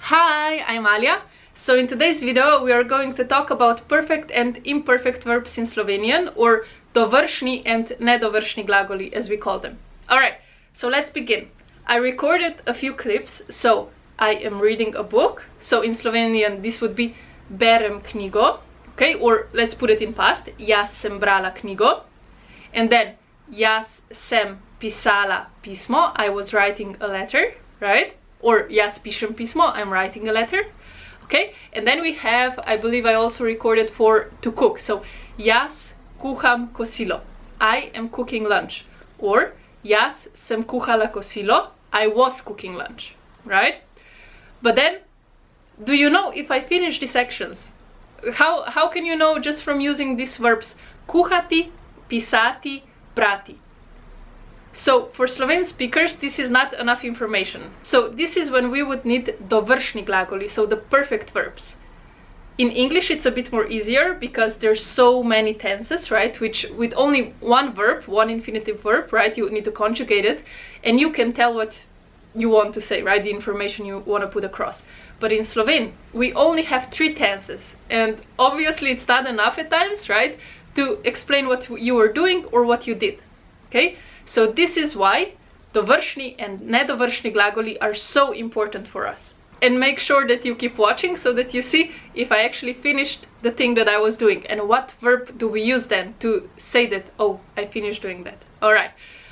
Hi, I'm Alia. So in today's video we are going to talk about perfect and imperfect verbs in Slovenian, or dovršni and nedovršni glagoli as we call them. Alright, so let's begin. I recorded a few clips, so I am reading a book. So in Slovenian this would be berem knjigo, okay, or let's put it in past, jaz sem brala knjigo. And then jaz sem pisala pismo, I was writing a letter, right? Or jaz pišem pismo, I'm writing a letter. Okay, and then we have, I believe I also recorded for to cook. So jaz kuham kosilo, I am cooking lunch. Or jaz sem kuhala kosilo, I was cooking lunch, right? But then, do you know if I finish these actions? How can you know just from using these verbs kuhati, pisati, brati? So for Slovene speakers this is not enough information. So this is when we would need dovršni glagoli, so the perfect verbs. In English it's a bit more easier because there's so many tenses, right? Which with only one verb, one infinitive verb, right? You need to conjugate it and you can tell what you want to say, right? The information you want to put across. But in Slovene we only have 3 tenses and obviously it's not enough at times, right? To explain what you were doing or what you did, okay? So this is why dovršni and nedovršni glagoli are so important for us. And make sure that you keep watching so that you see if I actually finished the thing that I was doing and what verb do we use then to say that, oh, I finished doing that. Alright,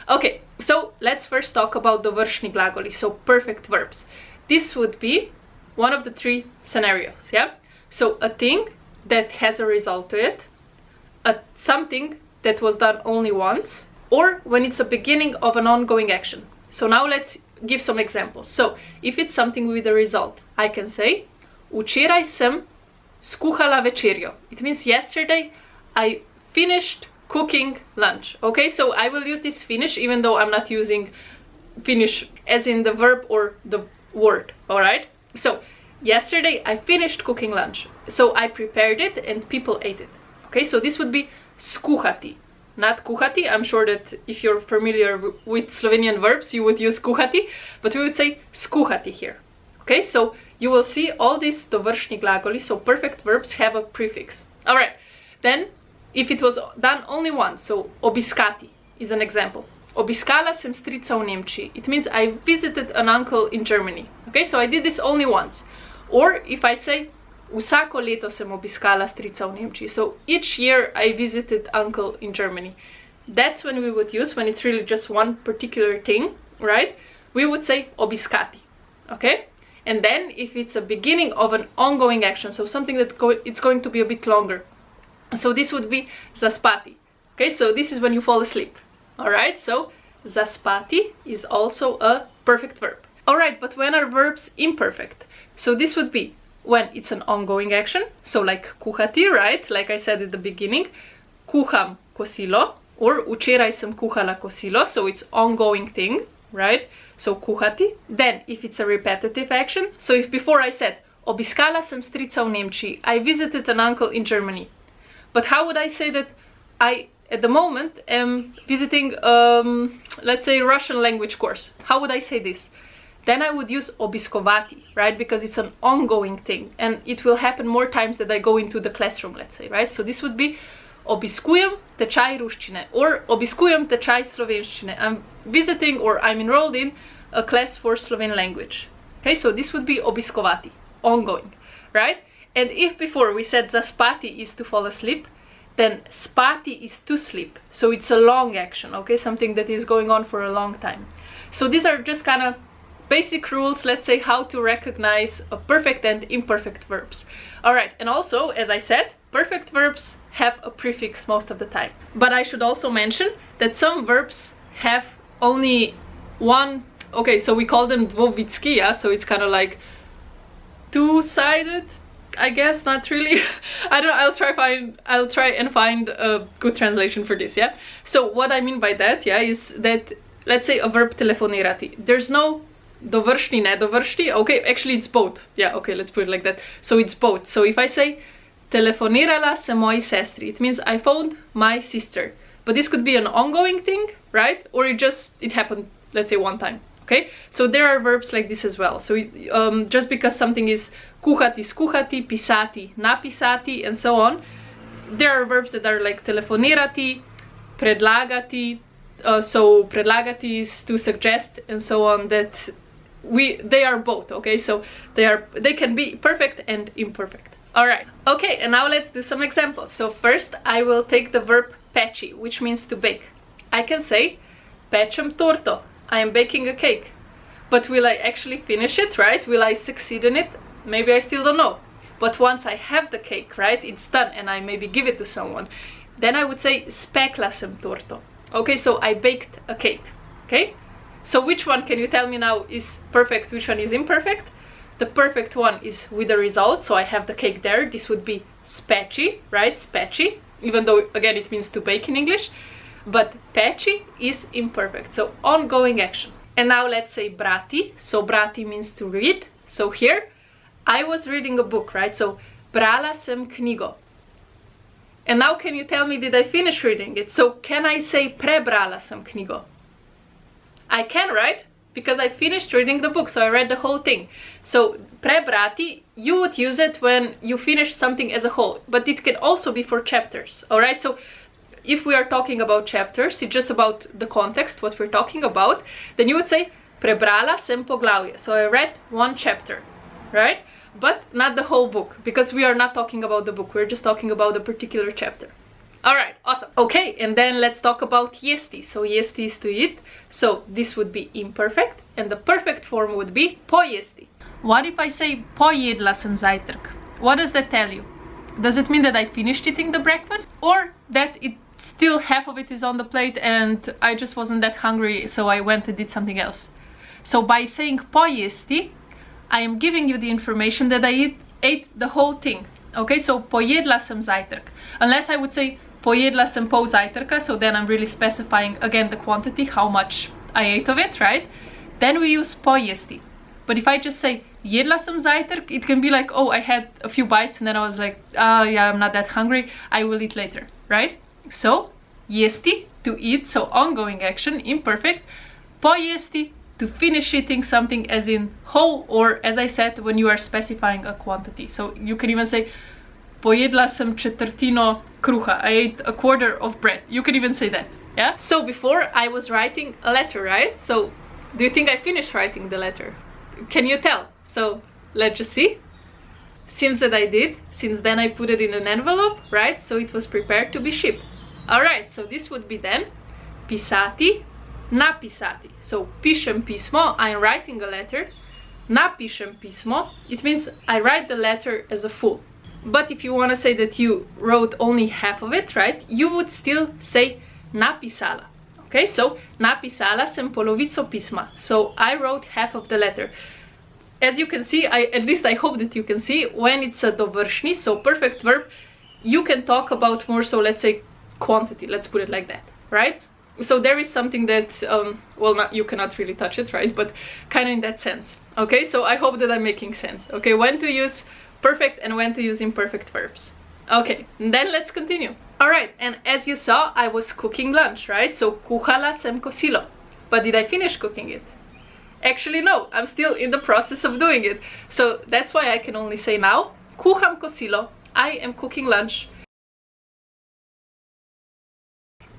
okay, so let's first talk about dovršni glagoli, so perfect verbs. This would be one of the 3 scenarios, yeah? So a thing that has a result to it, something that was done only once, or when it's a beginning of an ongoing action. So now let's give some examples. So if it's something with a result, I can say včeraj sem skuhala večerjo. It means yesterday I finished cooking lunch. Okay, so I will use this finish even though I'm not using finish as in the verb or the word. Alright, so yesterday I finished cooking lunch. So I prepared it and people ate it. Okay, so this would be skuhati. Not kuhati. I'm sure that if you're familiar with Slovenian verbs you would use kuhati, but we would say skuhati here. Okay, so you will see all these dovršni glagoli, so perfect verbs, have a prefix. Alright, then if it was done only once, so obiskati is an example. Obiskala sem strica v Nemčiji. It means I visited an uncle in Germany. Okay, so I did this only once. Or if I say vsako leto sem obiskala strica v Nemčiji. So each year I visited uncle in Germany. That's when we would use, when it's really just one particular thing, right? We would say obiskati, okay? And then if it's a beginning of an ongoing action, so something that it's going to be a bit longer. So this would be zaspati, okay? So this is when you fall asleep, alright? So zaspati is also a perfect verb. Alright, but when are verbs imperfect? So this would be when it's an ongoing action, so like kuhati, right? Like I said at the beginning, kuham kosilo, or včeraj sem kuhala kosilo, so it's ongoing thing, right? So kuhati. Then if it's a repetitive action, so if before I said obiskala sem strica v Nemčiji, I visited an uncle in Germany. But how would I say that I at the moment am visiting let's say Russian language course? How would I say this? Then I would use obiskovati, right? Because it's an ongoing thing and it will happen more times that I go into the classroom, let's say, right? So this would be obiskujem tečaj ruščine or obiskujem tečaj slovenščine. I'm visiting or I'm enrolled in a class for Slovene language. Okay, so this would be obiskovati, ongoing, right? And if before we said zaspati is to fall asleep, then spati is to sleep. So it's a long action, okay? Something that is going on for a long time. So these are just kind of basic rules, let's say, how to recognize a perfect and imperfect verbs. Alright, and also, as I said, perfect verbs have a prefix most of the time. But I should also mention that some verbs have only one, okay, so we call them dvovitski, yeah? So it's kind of like two-sided, I guess, not really. I don't know, I'll try and find a good translation for this, yeah? So what I mean by that, yeah, is that, let's say a verb telefonirati. There's no dovršni, nedovršni, okay, actually it's both. Yeah, okay, let's put it like that. So it's both. So if I say telefonirala sem moji sestri, it means I phoned my sister. But this could be an ongoing thing, right? Or it happened, let's say, one time. Okay, so there are verbs like this as well. So just because something is kuhati, skuhati, pisati, napisati, and so on, there are verbs that are like telefonirati, predlagati. So predlagati is to suggest, and so on. That they are both. Okay, so they can be perfect and imperfect. All right. Okay, and now let's do some examples. So first, I will take the verb peči, which means to bake. I can say pečem torto. I am baking a cake. But will I actually finish it, right? Will I succeed in it? Maybe I still don't know. But once I have the cake, right, it's done, and I maybe give it to someone, then I would say spekla sem torto. Okay, so I baked a cake. Okay? So which one can you tell me now is perfect, which one is imperfect? The perfect one is with the result, so I have the cake there. This would be speči, right? Speči, even though again it means to bake in English. But peči is imperfect, so ongoing action. And now let's say brati. So brati means to read. So here, I was reading a book, right? So brala sem knjigo. And now can you tell me, did I finish reading it? So can I say prebrala sem knjigo? I can, right? Because I finished reading the book, so I read the whole thing. So prebrati, you would use it when you finish something as a whole, but it can also be for chapters, all right? So if we are talking about chapters, it's just about the context, what we're talking about, then you would say prebrala sem poglavje. So I read one chapter, right? But not the whole book, because we are not talking about the book, we're just talking about a particular chapter. All right, awesome. Okay, and then let's talk about jesti. So jesti is to eat. So this would be imperfect, and the perfect form would be pojesti. What if I say pojedla sem zajtrk? What does that tell you? Does it mean that I finished eating the breakfast, or that it still half of it is on the plate and I just wasn't that hungry, so I went and did something else? So by saying pojesti, I am giving you the information that I ate the whole thing. Okay, so pojedla sem zajtrk. Unless I would say pojedla sem pol zajtrka, so then I'm really specifying again the quantity, how much I ate of it, right? Then we use pojesti. But if I just say jedla sem zajtrk, it can be like, oh, I had a few bites and then I was like, yeah, I'm not that hungry, I will eat later, right? So jesti, to eat, so ongoing action, imperfect. Pojesti, to finish eating something as in whole, or as I said, when you are specifying a quantity. So you can even say pojedla sem četvrtino kruha. I ate a quarter of bread. You can even say that, yeah? So before I was writing a letter, right? So do you think I finished writing the letter? Can you tell? So let's just see. Seems that I did, since then I put it in an envelope, right? So it was prepared to be shipped. All right, so this would be then pisati, napisati. So pišem pismo, I'm writing a letter. Napišem pismo, it means I write the letter as a full. But if you want to say that you wrote only half of it, right, you would still say napisala. Okay, so napisala sem polovico pisma. So I wrote half of the letter. As you can see, at least I hope that you can see, when it's a dovršni, so perfect verb, you can talk about more, so let's say quantity, let's put it like that, right? So there is something that, well, you cannot really touch it, right? But kind of in that sense. Okay, so I hope that I'm making sense. Okay, when to use perfect and when to use imperfect verbs. Okay, then let's continue. All right, and as you saw, I was cooking lunch, right? So kuhala sem kosilo. But did I finish cooking it? Actually, no, I'm still in the process of doing it. So that's why I can only say now, kuham kosilo, I am cooking lunch.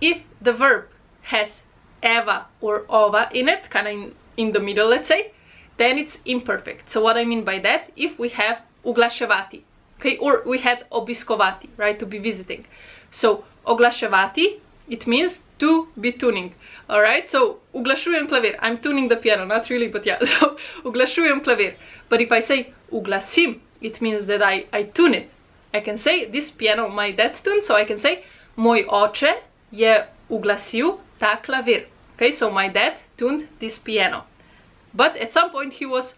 If the verb has eva or ova in it, kind of in the middle, let's say, then it's imperfect. So what I mean by that, if we have oglaševati, okay, or we had obiskovati, right, to be visiting. So oglaševati, it means to be tuning. All right, so uglašujem klavir, I'm tuning the piano, not really, but yeah, so uglašujem klavir. But if I say uglasim, it means that I tune it. I can say this piano my dad tuned, so I can say moj oče je uglasil ta klavir. Okay, so my dad tuned this piano. But at some point he was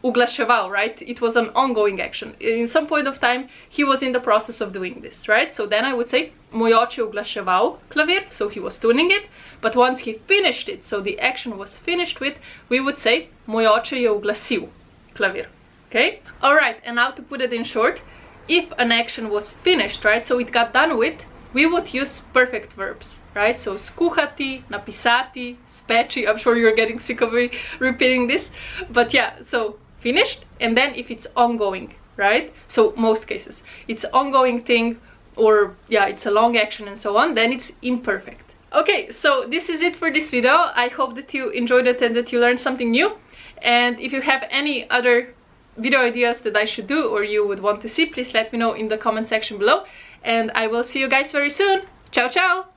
uglaševal, right? It was an ongoing action. In some point of time, he was in the process of doing this, right? So then I would say, moj oče uglaševal klavir, so he was tuning it. But once he finished it, so the action was finished with, we would say, moj oče je uglasil klavir, okay? All right, and now to put it in short, if an action was finished, right, so it got done with, we would use perfect verbs. right? So skuhati, napisati, speči. I'm sure you're getting sick of me repeating this, but yeah, so finished. And then if it's ongoing, right? So most cases it's ongoing thing, or yeah, it's a long action and so on, then it's imperfect. Okay, so this is it for this video. I hope that you enjoyed it and that you learned something new. And if you have any other video ideas that I should do or you would want to see, please let me know in the comment section below. And I will see you guys very soon. Ciao, ciao!